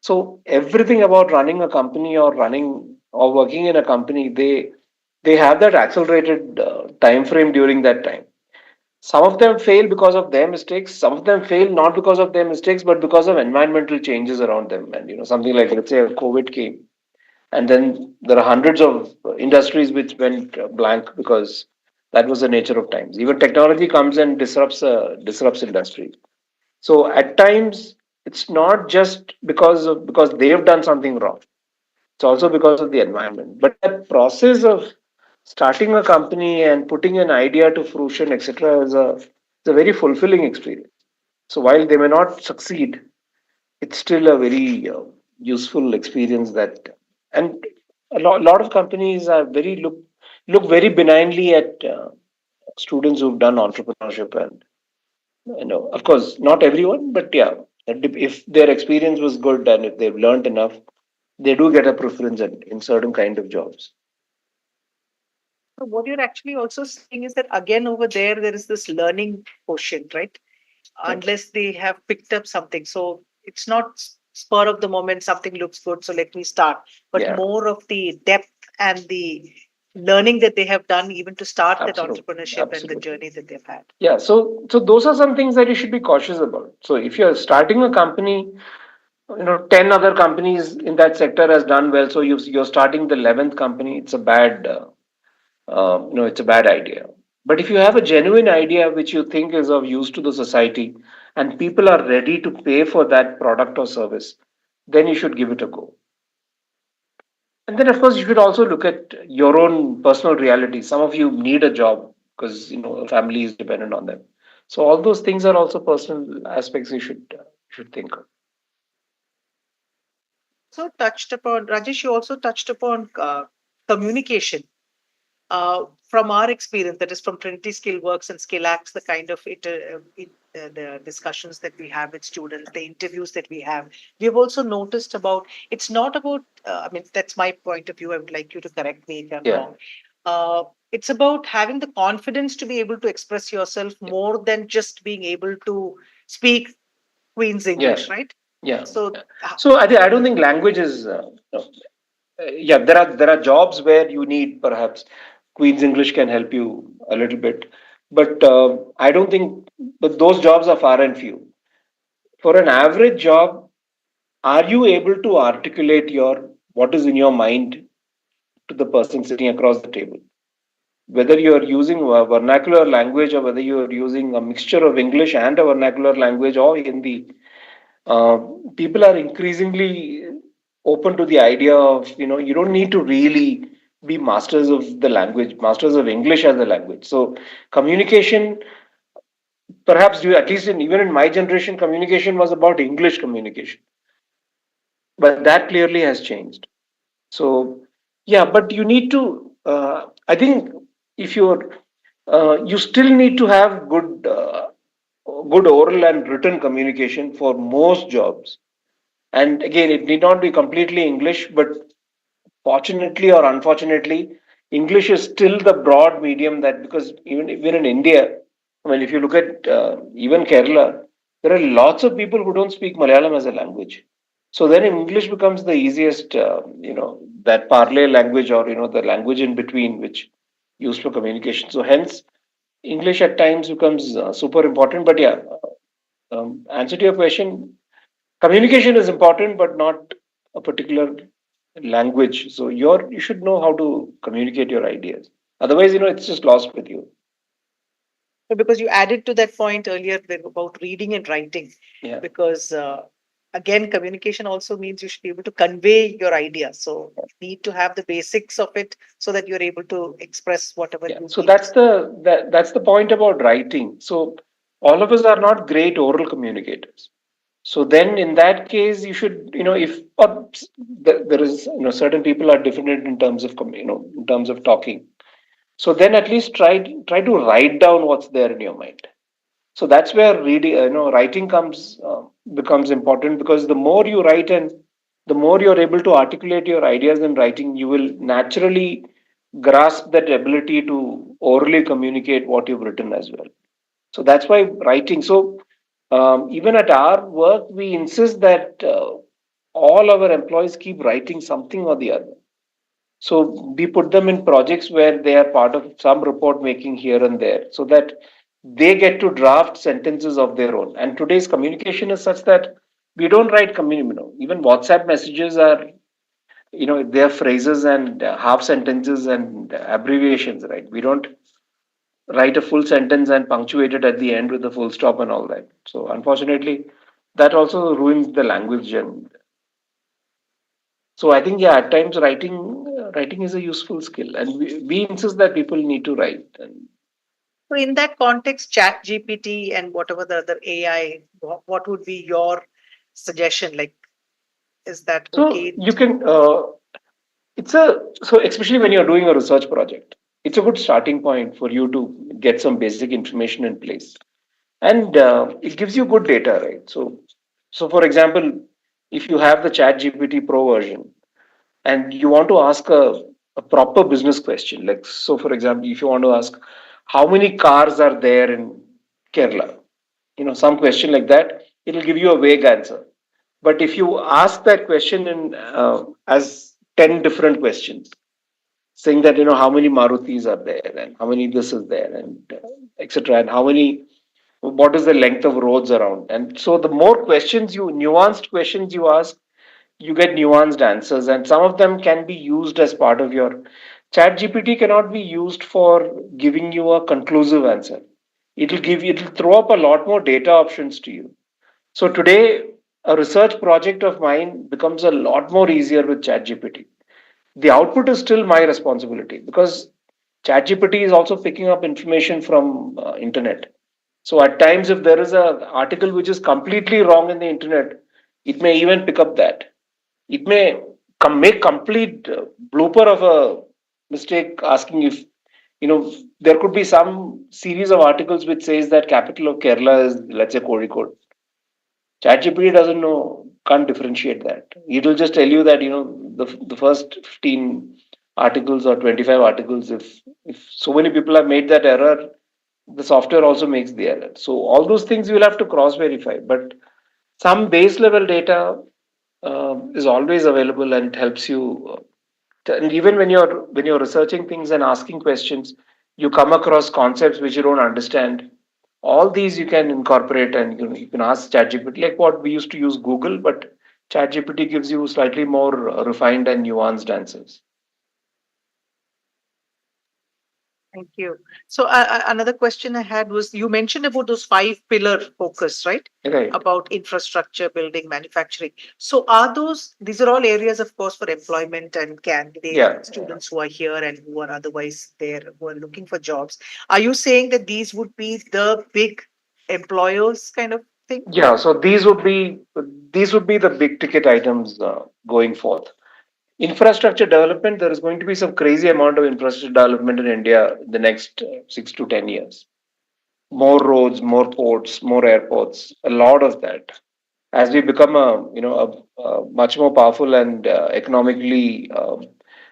So, everything about running a company or running or working in a company, they have that accelerated time frame during that time. Some of them fail because of their mistakes. Some of them fail not because of their mistakes, but because of environmental changes around them. And something like, let's say, COVID came, and then there are hundreds of industries which went blank because that was the nature of times. Even technology comes and disrupts industry. So at times, it's not just because they have done something wrong. It's also because of the environment. But that process of starting a company and putting an idea to fruition, etc., is a very fulfilling experience. So while they may not succeed, it's still a very useful experience and lot of companies are look very benignly at students who've done entrepreneurship, and of course, not everyone, but yeah, if their experience was good and if they've learned enough, they do get a preference in certain kind of jobs. So what you're actually also saying is that again over there is this learning quotient, right? Yeah. Unless they have picked up something. So it's not spur of the moment, something looks good, so let me start, but Yeah, more of the depth and the learning that they have done even to start that absolutely. entrepreneurship and the Absolutely. journey that they've had. Yeah, so those are some things that you should be cautious about. So if you're starting a company, 10 other companies in that sector has done well, so you're starting the 11th company, it's a bad idea. But if you have a genuine idea which you think is of use to the society and people are ready to pay for that product or service, then you should give it a go. And then, of course, you should also look at your own personal reality. Some of you need a job because a family is dependent on them. So all those things are also personal aspects you should think of. So touched upon, Rajesh, you also touched upon communication. From our experience, that is from Trinity Skill Works and SkillActz, the kind of the discussions that we have with students, the interviews that we have, we have also noticed about it's not about. I mean, that's my point of view. I would like you to correct me if I'm Yeah, wrong. It's about having the confidence to be able to express yourself more than just being able to speak Queen's yeah, English, right? yeah. So, So I don't think language is. Yeah, there are jobs where you need perhaps Queen's English can help you a little bit, but I don't think. But those jobs are far and few. For an average job, are you able to articulate your what is in your mind to the person sitting across the table? Whether you are using a vernacular language or whether you are using a mixture of English and a vernacular language or Hindi, uh, people are increasingly open to the idea of you don't need to really be masters of the language, masters of English as a language. So communication, perhaps you at least even in my generation, communication was about English communication, but that clearly has changed. So yeah, but you need to. I think if you still need to have good oral and written communication for most jobs. And again, it need not be completely English, but fortunately or unfortunately, English is still the broad medium that, because even in India, I mean, if you look at even Kerala, there are lots of people who don't speak Malayalam as a language. So then English becomes the easiest, that parley language, or the language in between, which used for communication. So hence, English at times becomes super important. But yeah, answer to your question, communication is important, but not a particular language. So you should know how to communicate your ideas. Otherwise, it's just lost with you. Because you added to that point earlier about reading and writing, Yeah. because again, communication also means you should be able to convey your idea. So you need to have the basics of it so that you're able to express whatever Yeah. you So need. that's the point about writing. So all of us are not great oral communicators. So then in that case, you should, if or there is, certain people are different in terms of, in terms of talking. So then at least try to write down what's there in your mind. So that's where reading, writing becomes important, because the more you write and the more you're able to articulate your ideas in writing, you will naturally grasp that ability to orally communicate what you've written as well. So that's why writing. So even at our work, we insist that all our employees keep writing something or the other. So we put them in projects where they are part of some report making here and there, so that they get to draft sentences of their own. And today's communication is such that we don't write even WhatsApp messages are, they're phrases and half sentences and abbreviations, right? We don't write a full sentence and punctuate it at the end with a full stop and all that. So unfortunately, that also ruins the language. And so I think, yeah, at times writing is a useful skill, and we insist that people need to write. And So in that context, Chat GPT and whatever the other AI, what would be your suggestion? Like, is that so okay? you can so especially when you're doing a research project, it's a good starting point for you to get some basic information in place, and it gives you good data, right? So for example, if you have the Chat GPT Pro version and you want to ask a proper business question, like, so for example, if you want to ask how many cars are there in Kerala, some question like that, it'll give you a vague answer. But if you ask that question in as 10 different questions, saying that, how many Marutis are there and how many this is there, and etc., and what is the length of roads around, and so the more nuanced questions you ask, you get nuanced answers, and some of them can be used as part of your Chat GPT. Cannot be used for giving you a conclusive answer. It'll throw up a lot more data options to you. So today, a research project of mine becomes a lot more easier with Chat GPT. The output is still my responsibility, because Chat GPT is also picking up information from internet. So at times, if there is an article which is completely wrong in the internet, it may even pick up that. It may make complete blooper of a mistake, asking if, there could be some series of articles which says that capital of Kerala is, let's say, Kozhikode. ChatGPT doesn't know, can't differentiate that. It'll just tell you that, the first 15 articles or 25 articles, if so many people have made that error, the software also makes the error. So all those things you'll have to cross verify. But some base level data is always available, and it helps you. And even when you're researching things and asking questions, you come across concepts which you don't understand. All these you can incorporate, and you can ask ChatGPT, like what we used to use Google, but ChatGPT gives you slightly more refined and nuanced answers. Thank you. So another question I had was, you mentioned about those five pillar focus, right? Right. About infrastructure, building, manufacturing. So are these are all areas, of course, for employment and candidates, Yeah. students who are here and who are otherwise there, who are looking for jobs. Are you saying that these would be the big employers kind of thing? Yeah. So these would be the big ticket items going forth. Infrastructure development, there is going to be some crazy amount of infrastructure development in India in the next 6 to 10 years. more roads, more ports, more airports, a lot of that. As we become a much more powerful and economically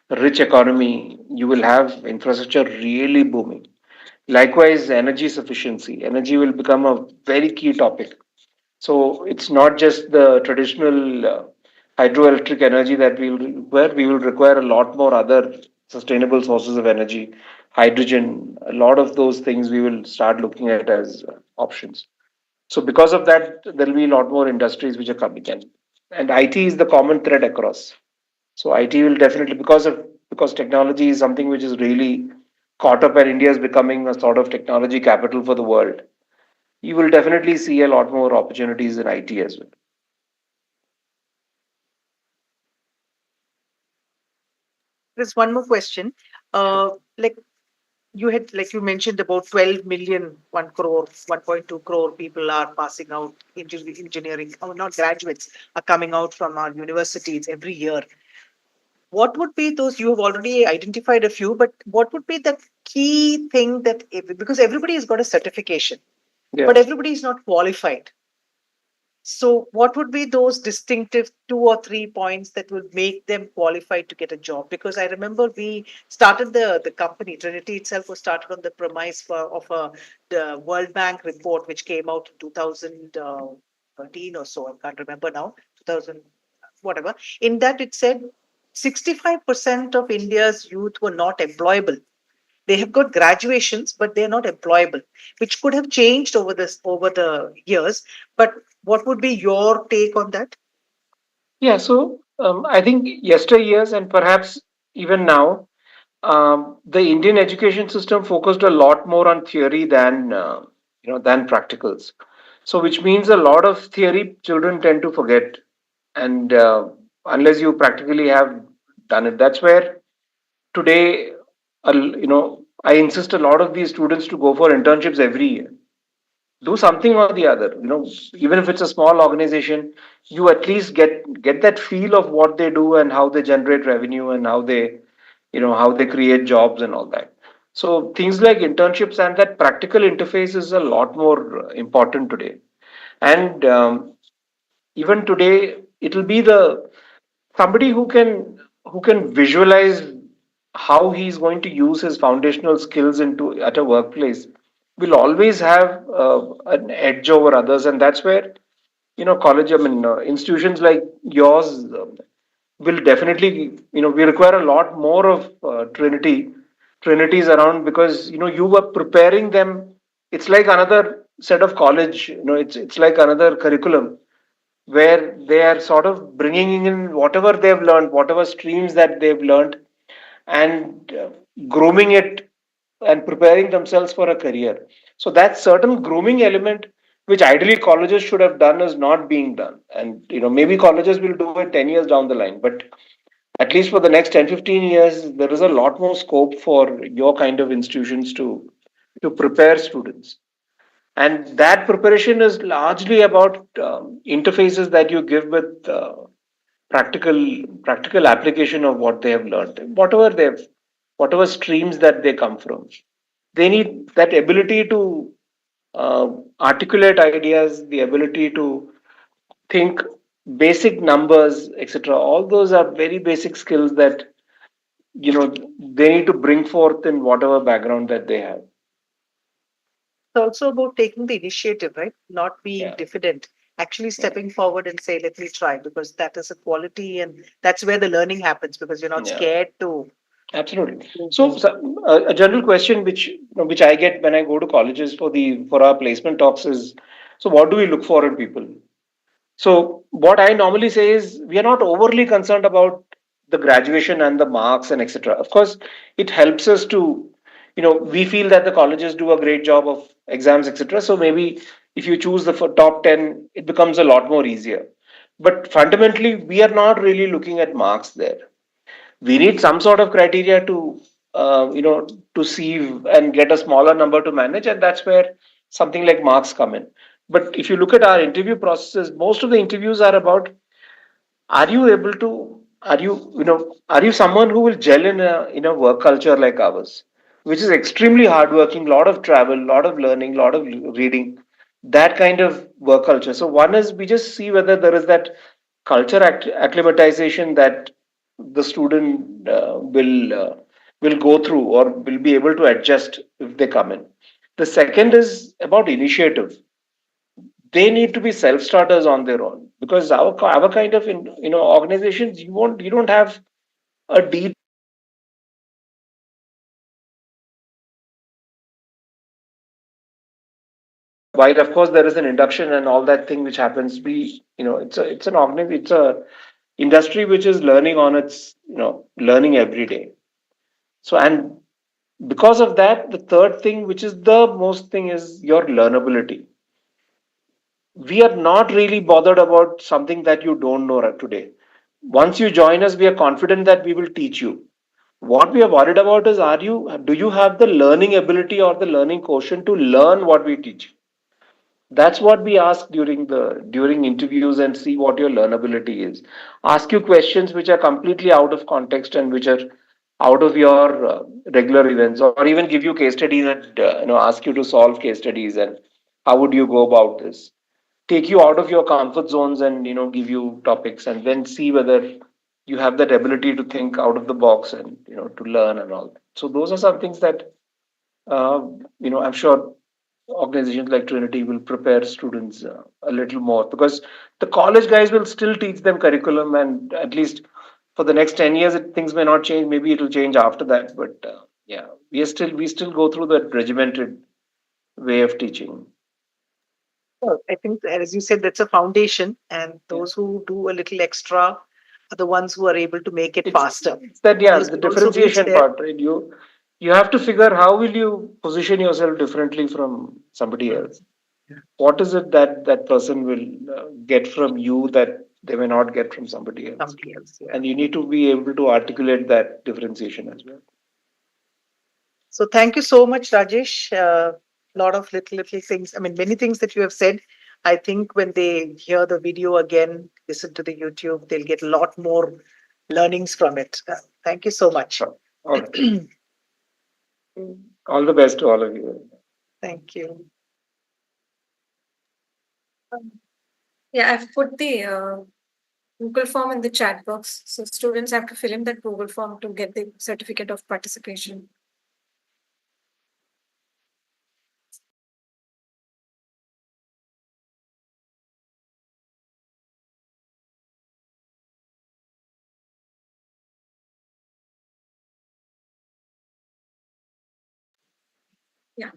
rich economy, you will have infrastructure really booming. Likewise, energy sufficiency. Energy will become a very key topic. So it's not just the traditional hydroelectric energy that we will require. We will require a lot more other sustainable sources of energy, hydrogen. A lot of those things we will start looking at as options. So because of that, there will be a lot more industries which are coming in, and IT is the common thread across. So IT will definitely because technology is something which is really caught up, and India is becoming a sort of technology capital for the world. You will definitely see a lot more opportunities in IT as well. There's one more question. Like you had, like you mentioned, about 12 million, 1 crore, 1.2 crore people are passing out engineering, or not graduates, are coming out from our universities every year. What would be those? You have already identified a few, but what would be the key thing that, because everybody has got a certification, Yeah. but everybody is not qualified. So, what would be those distinctive 2 or 3 points that would make them qualified to get a job? Because I remember we started the company, Trinity itself was started on the premise of the World Bank report, which came out in 2013 or so. I can't remember now, 2000, whatever. In that, it said 65% of India's youth were not employable. They have got graduations, but they're not employable, which could have changed over the years. But what would be your take on that? Yeah. So I think yesteryears and perhaps even now, the Indian education system focused a lot more on theory than than practicals. So which means a lot of theory children tend to forget, and unless you practically have done it, that's where today, I insist a lot of these students to go for internships every year. Do something or the other. Even if it's a small organization, you at least get that feel of what they do and how they generate revenue and how they create jobs and all that. So things like internships and that practical interface is a lot more important today. And even today, it'll be the somebody who can visualize how he's going to use his foundational skills into at a workplace will always have an edge over others, and that's where college, I mean, institutions like yours will definitely, we require a lot more of trinities around, because you were preparing them. It's like another set of college, it's like another curriculum where they are sort of bringing in whatever they've learned, whatever streams that they've learned, and grooming it and preparing themselves for a career. So that certain grooming element, which ideally colleges should have done, is not being done. And maybe colleges will do it 10 years down the line, but at least for the next 10-15 years, there is a lot more scope for your kind of institutions to prepare students. And that preparation is largely about interfaces that you give with practical practical application of what they have learned, whatever streams that they come from. They need that ability to uh, articulate ideas, the ability to think basic numbers, etc. All those are very basic skills that they need to bring forth in whatever background that they have. It's also about taking the initiative, right? Not being Yeah. diffident, actually Yeah. stepping forward and say, let me try, because that is a quality and that's where the learning happens because you're not Yeah. scared to. Absolutely. So, to- a general question which I get when I go to colleges for our placement talks is, so what do we look for in people? So what I normally say is we are not overly concerned about the graduation and the marks and etc. Of course, it helps us to, we feel that the colleges do a great job of exams etc. So maybe if you choose the top 10, it becomes a lot more easier. But fundamentally, we are not really looking at marks there. We need some sort of criteria to sieve and get a smaller number to manage, and that's where something like marks come in. But if you look at our interview processes, most of the interviews are about, are you able to, are you someone who will gel in a work culture like ours? which is extremely hardworking, lot of travel, lot of learning, lot of reading, that kind of work culture. So one is we just see whether there is that culture acclimatization that the student will go through or will be able to adjust if they come in. The second is about initiative. They need to be self starters on their own, because our kind of organizations, you don't have a deep, while of course there is an induction and all that thing which happens. We it's an it's a industry which is learning on its learning every day. So, and because of that, the third thing, which is the most thing, is your learnability. We are not really bothered about something that you don't know today. Once you join us, we are confident that we will teach you. What we are worried about is, do you have the learning ability or the learning quotient to learn what we teach? That's what we ask during interviews, and see what your learnability is. Ask you questions which are completely out of context and which are out of your regular events, or even give you case studies and ask you to solve case studies, and how would you go about this? Take you out of your comfort zones and give you topics, and then see whether you have that ability to think out of the box and to learn and all that. So those are some things that uh, I'm sure organizations like Trinity will prepare students a little more, because the college guys will still teach them curriculum, and at least for the next 10 years things may not change. Maybe it will change after that, but yeah, we still go through that regimented way of teaching. Well, I think, as you said, that's a foundation, and Yeah. those who do a little extra are the ones who are able to make it faster. It's that, yeah, Others the will also reach differentiation there. part, right? You have to figure, how will you position yourself differently from somebody Mm. else. Yeah. What is it that that person will get from you that they may not get from somebody else? Somebody else. Yeah. And you need to be able to articulate that differentiation as well. So thank you so much, Rajesh. A lot of little things. I mean, many things that you have said. I think when they hear the video again, listen to the YouTube, they'll get a lot more learnings from it. Thank you so much. Sure. All right. All the best to all of you. Thank you. Um, Yeah, I've put the Google form in the chat box. So students have to fill in that Google form to get the certificate of participation. Yeah.